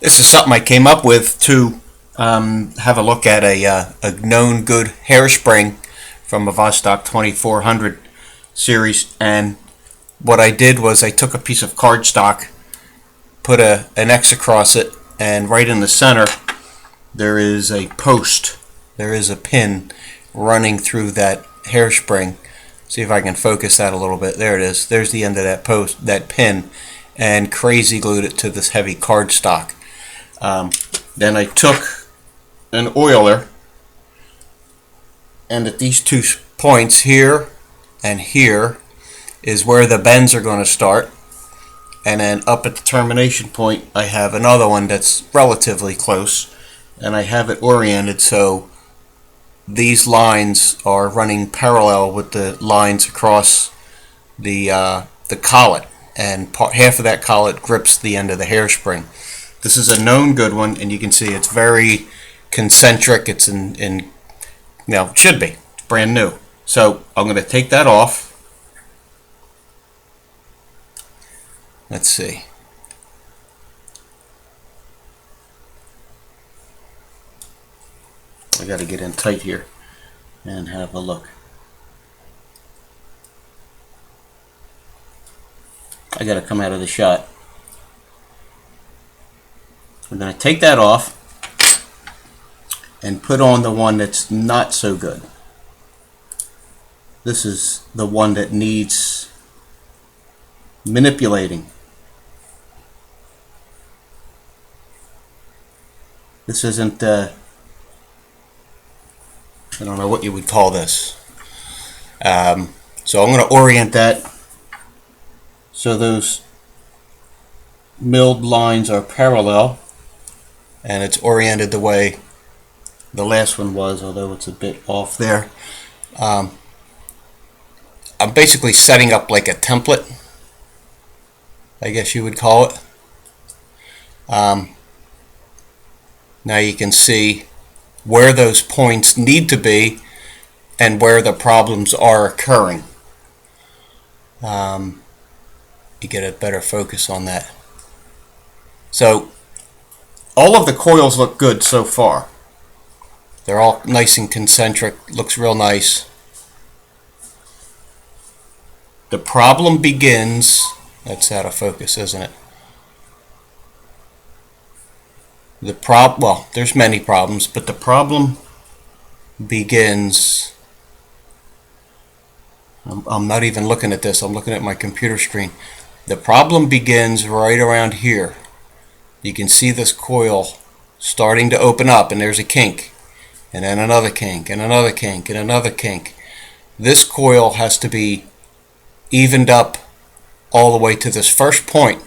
This is something I came up with to have a look at a known good hairspring from a Vostok 2400 series. And what I did was I took a piece of cardstock, put an X across it, and right in the center there is a post. There is a pin running through that hairspring. See if I can focus that a little bit. There it is. There's the end of that post, that pin, and crazy glued it to this heavy cardstock. Then I took an oiler, and at these two points here and here is where the bends are going to start, and then up at the termination point I have another one that's relatively close, and I have it oriented so these lines are running parallel with the lines across the collet, and half of that collet grips the end of the hairspring. This is a known good one, and you can see it's very concentric. It's it should be. It's brand new. So I'm going to take that off. Let's see. I got to get in tight here and have a look. I got to come out of the shot. I'm going to take that off and put on the one that's not so good. This is the one that needs manipulating. This isn't, I don't know what you would call this. So I'm going to orient that so those milled lines are parallel, and it's oriented the way the last one was, although it's a bit off there. I'm basically setting up like a template, I guess you would call it. Now you can see where those points need to be and where the problems are occurring. You get a better focus on that. So all of the coils look good so far. They're all nice and concentric, looks real nice. The problem begins, that's out of focus, isn't it? Well, there's many problems, but the problem begins, I'm not even looking at this, I'm looking at my computer screen. The problem begins right around here. You can see this coil starting to open up, and there's a kink, and then another kink, and another kink, and another kink. This coil has to be evened up all the way to this first point.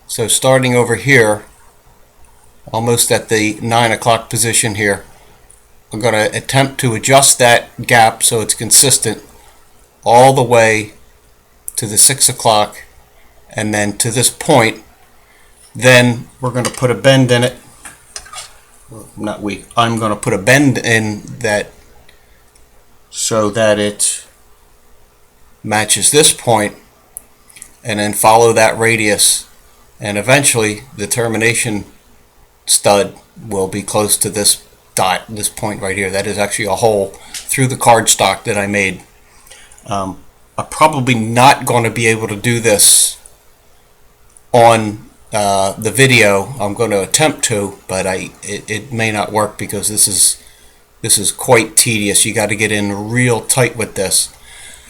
So starting over here, almost at the 9 o'clock position here, I'm going to attempt to adjust that gap so it's consistent all the way to the 6 o'clock, and then to this point. Then we're going to put a bend in it. I'm going to put a bend in that so that it matches this point, and then follow that radius, and eventually the termination stud will be close to this dot, this point right here. That is actually a hole through the cardstock that I made. I'm probably not going to be able to do this on the video. I'm going to attempt to, but it may not work because this is quite tedious. You got to get in real tight with this.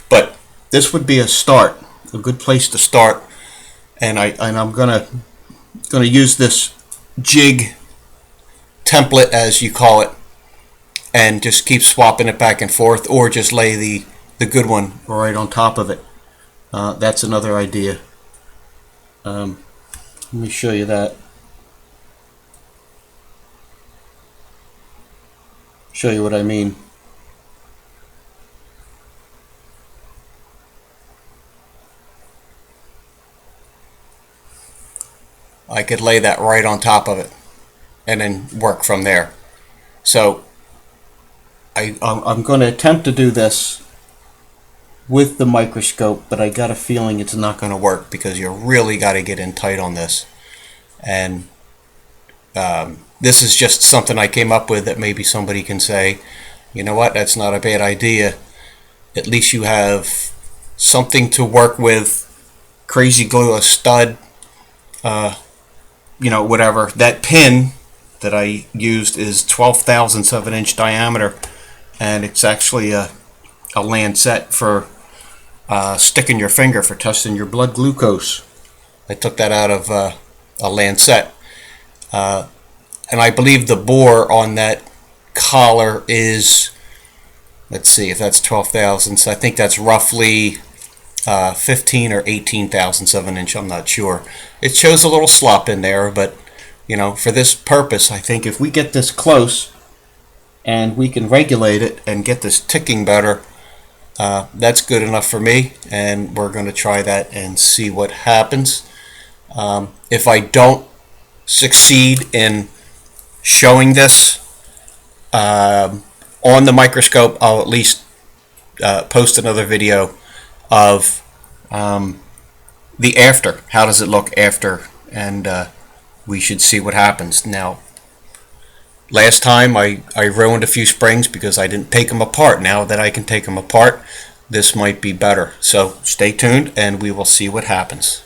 But this would be a start, a good place to start, and I'm gonna use this jig template, as you call it, and just keep swapping it back and forth, or just lay the good one right on top of it. That's another idea. Let me show you that. Show you what I mean. I could lay that right on top of it and then work from there. So I'm going to attempt to do this with the microscope, but I got a feeling it's not going to work because you really got to get in tight on this. And This is just something I came up with that maybe somebody can say, you know what, that's not a bad idea. At least you have something to work with. Crazy glue, a stud, whatever. That pin that I used is 12 thousandths of an inch diameter, and it's actually a lancet for sticking your finger for testing your blood glucose. I took that out of a lancet. And I believe the bore on that collar is, let's see if that's 12 thousandths. I think that's roughly 15 or 18 thousandths of an inch. I'm not sure. It shows a little slop in there, but for this purpose, I think if we get this close and we can regulate it and get this ticking better, that's good enough for me, and we're going to try that and see what happens. If I don't succeed in showing this on the microscope, I'll at least post another video of the after. How does it look after? And we should see what happens. Now, last time I ruined a few springs because I didn't take them apart. Now that I can take them apart, this might be better. So stay tuned and we will see what happens.